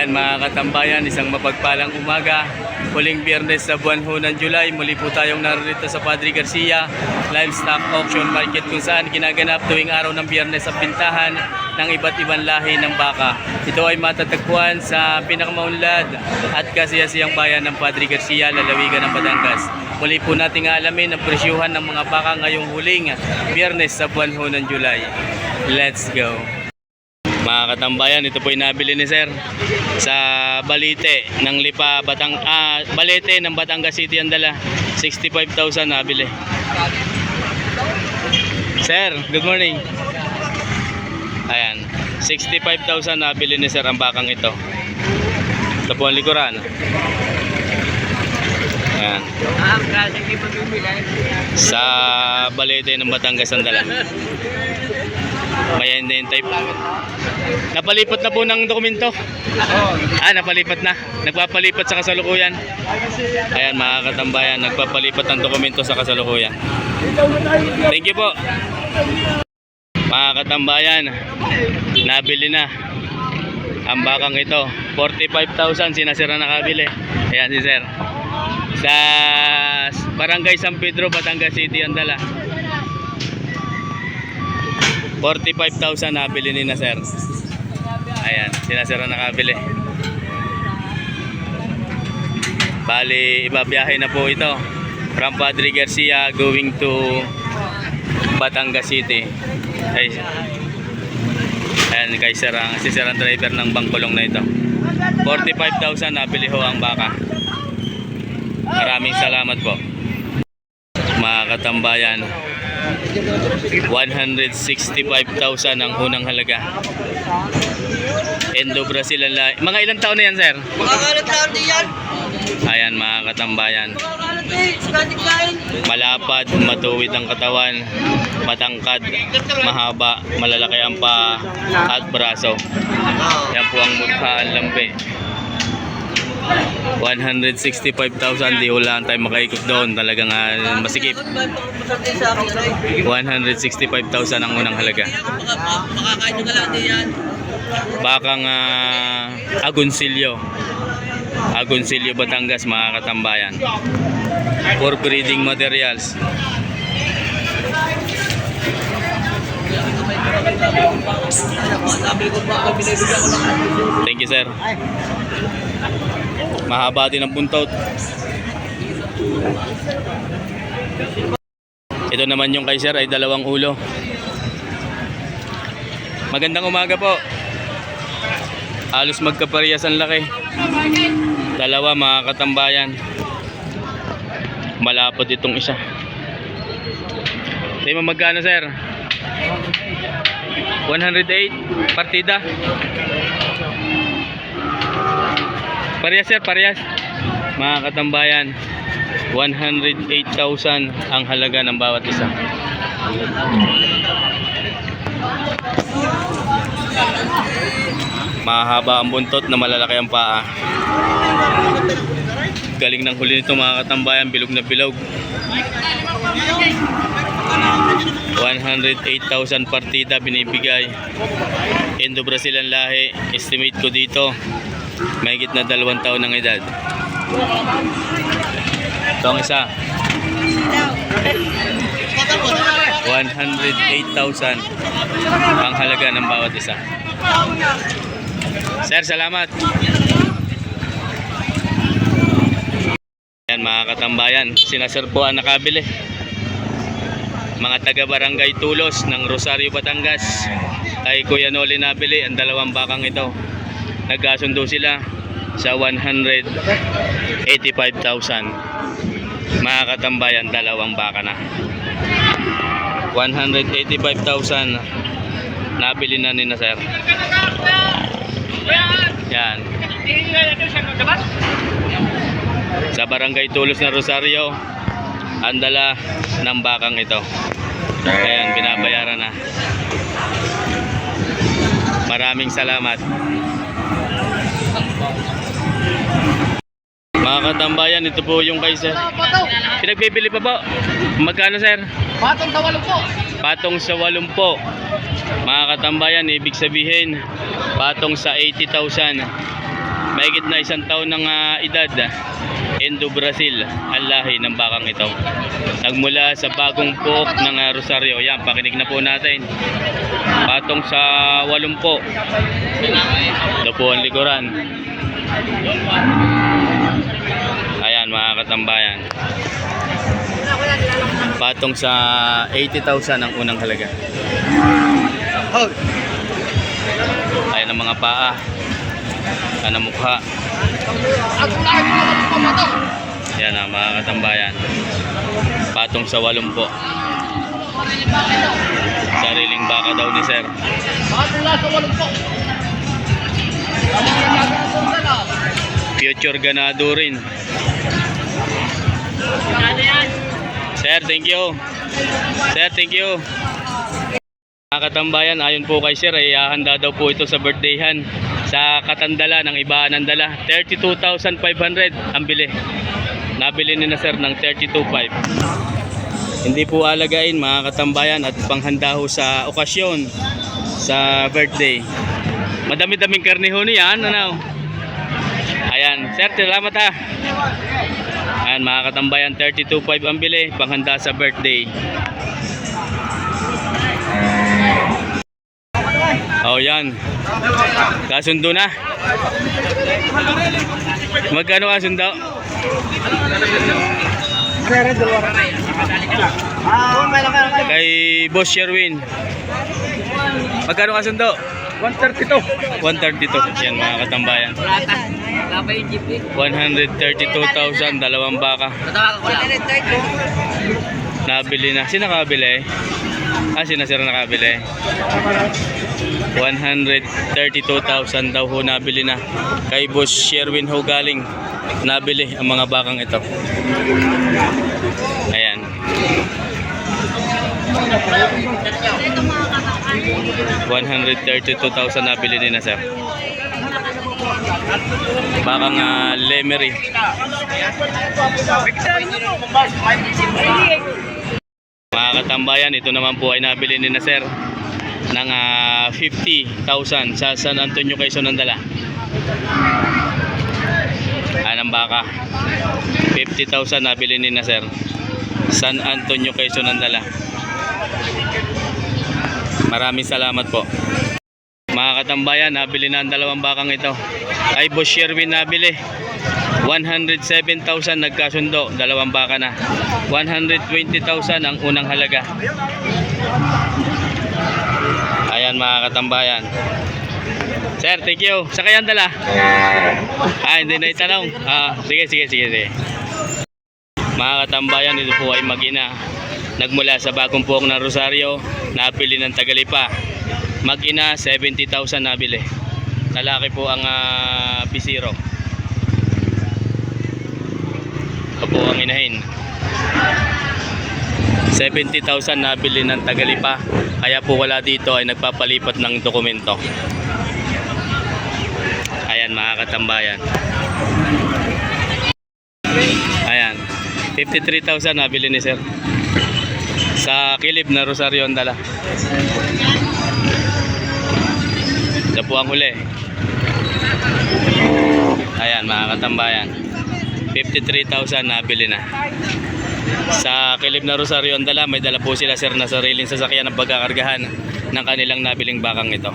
Ayan mga katambayan, isang mapagpalang umaga. Huling Biyernes sa buwan ho ng July, muli po tayong narito sa Padre Garcia Livestock Auction Market kung saan ginaganap tuwing araw ng Biyernes ang pintahan ng iba't ibang lahi ng baka. Ito ay matatagpuan sa pinakamaunlad at kasiyasiyang bayan ng Padre Garcia, lalawigan ng Batangas. Muli po nating alamin ang presyuhan ng mga baka ngayong huling Biyernes sa buwan ho ng July. Let's go! Mga katambayan, ito po yung nabili ni Sir sa Balete ng Lipa, Balete ng Batangas City ang dala. 65,000 nabili. Sir, good morning. Ayan, 65,000 nabili ni Sir ang bakang ito. Ito po ang likuran. Ayan. Sa Balete ng Batangas ang dala. May type. Napalipat na po ng dokumento. Napalipat na. Nagpapalipat sa kasalukuyan. Ayan mga katambayan, nagpapalipat ng dokumento sa kasalukuyan. Thank you po. Mga katambayan, nabili na ang bakang ito. 45,000 sinasira nakabili. Ayan si Sir. Sa Barangay San Pedro, Batangas City ang dala. 45,000 nabili ni na Sir. Ayan, sinasira nakabili. Bali, ibabiyahe na po ito from Padre Garcia going to Batangas City. Ayan, kay Sir, si Sir ang driver ng bangkulong na ito. 45,000 nabili ho ang baka. Maraming salamat po. Mga katambayan, 165,000 ang unang halaga. Indo Brazil ang lahi. Mga ilang taon na yan, Sir? Mga ilang taon din yan. Ayan mga katambayan, malapad, matuwid ang katawan, matangkad, mahaba, malalaki ang paa at braso. Yan po ang mukha, ang lampi. 165,000, di wala tayo makaikot doon, talagang masikip. 165,000 ang unang halaga. Bakang Agoncillo, Batangas mga katambayan, for breeding materials. Thank you, Sir. Mahaba din ang buntot. Ito naman yung kay Sir ay dalawang ulo. Magandang umaga po. Halos magkaparehas ang laki. Dalawa mga katambayan. Malapot itong isa. Tayo magkano, Sir? 108 partida. Parehas, Sir, parehas. Mga katambayan, 108,000 ang halaga ng bawat isa. Mahaba ang buntot na malalaki ang paa. Galing ng huli nito mga katambayan, bilog na bilog. 108,000 partida binibigay. Indo Brazil ang lahi. Estimate ko dito mahigit na 2 taon ng edad. Ito ang isa, 108,000 ang halaga ng bawat isa. Sir, salamat. Yan mga katambayan, sinasir po ang nakabili. Mga taga Barangay Tulos ng Rosario, Batangas, kay Kuya Noli nabili ang dalawang bakang ito. Nagkasundo sila sa 185,000. Mga katambayan, dalawang baka na. 185,000 nabili na ni na Sir. Yan. Sa Barangay Tulos na Rosario, ang dala ng bakang ito. Ayan, binabayaran na. Maraming salamat. Mga katambayan, ito po yung kay Sir. Pinagbibili pa po. Magkano, Sir? Patong sa 8 po. Patong sa 8 po. Mga katambayan, ibig sabihin patong sa 80,000 Mahigit na 1 taon ng edad. Indo Brazil ang lahi ng bakang ito. Nagmula sa bagong pook ng Rosario. Yan, pakinig na po natin. Patong sa 80. Ito po ang likuran. Ayan mga katambayan. Patong sa 80,000 ang unang halaga. Ayan ang mga paa. Ayan ang mukha. Yan ang mga katambayan. Patong sa 80. Sariling baka daw ni sir. Future ganado rin. Sir, thank you. Sir, thank you. Mga katambayan, ayon po kay sir, ay handa daw po ito sa birthdayhan sa Katandala ng Ibaan ng Dala. 32,500 ang bili. Nabili ni na sir ng 32,500. Hindi po alagain mga katambayan at panghanda ho sa okasyon sa birthday. Madami-daming karne ho niyan. Ano? Ayan, sir, salamat ha. Ayan mga katambayan, 32,500 ang bili, panghanda sa birthday. Oh, yan. Kasundo na. Magkano kasundo? Kay Boss Sherwin. Magkano kasundo? 132. 132. Yan mga katambayan. 132,000, dalawang baka. Nabili na. Sino nakabili? Sino sir nakabili? 132,000 daw ho nabili na. Kay Boss Sherwin ho galing. Nabili ang mga bakang ito. Ayan. 132,000 nabili din na sir. Bakang Lemery. Mga katambayan, ito naman po ay nabili ni na sir ng 50,000 sa San Antonio, Quezon ng Dala. Anong baka? 50,000 nabili ni na sir. San Antonio, Quezon ng Dala. Maraming salamat po. Mga katambayan, nabili na ang dalawang bakang ito. Ay Boss Sherwin nabili. 107,000 nagkasundo, dalawang baka na. 120,000 ang unang halaga. Ayan mga katambayan. Sir, thank you. Sa kayang dala? Hindi na itanong. Sige. Mga katambayan, ito po ay mag-ina. Nagmula sa bagong pook ng Rosario, napili ng Tagalipa. Mag-ina, 70,000 nabili. Lalaki po ang P0. Opo ang inahin. 70,000 nabili ng Tagalipa. Kaya po wala dito ay nagpapalipat ng dokumento. Ayan mga katambayan. Ayan. 53,000 nabili ni sir. Sa kilib na Rosario ang dala. Ito po ang huli. Ayan mga katambayan. 53,000 nabili na. Sa kilib na Rosario ang dala, may dala po sila sir na sariling sasakyan ng pagkakargahan ng kanilang nabiling bakang ito.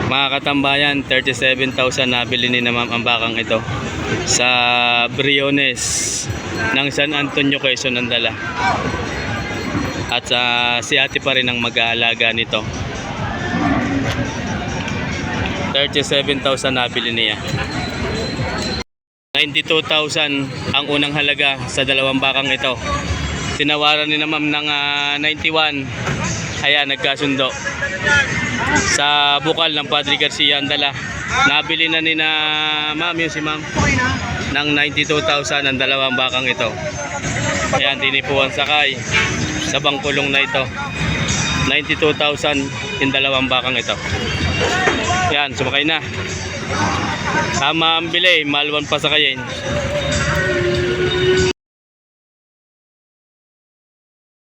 Mga katambayan, 37,000 nabili ni na ma'am ang bakang ito sa Briones ng San Antonio, Quezon ang dala. At si ate pa rin ang mag-aalaga nito. 37,000 nabili niya. 92,000 ang unang halaga sa dalawang bakang ito. Tinawaran ni na ma'am ng 91. Ayan, nagkasundo. Sa bukal ng Padre Garcia ang dala. Nabili na ni na ma'am, yun si ma'am, ng 92,000 ang dalawang bakang ito. Ayan, tinipuan sakay sa bangkulong na ito. 92,000 yung dalawang bakang ito. Ayan, sumakay na. Tama ang bili, maluwan pa sakayin.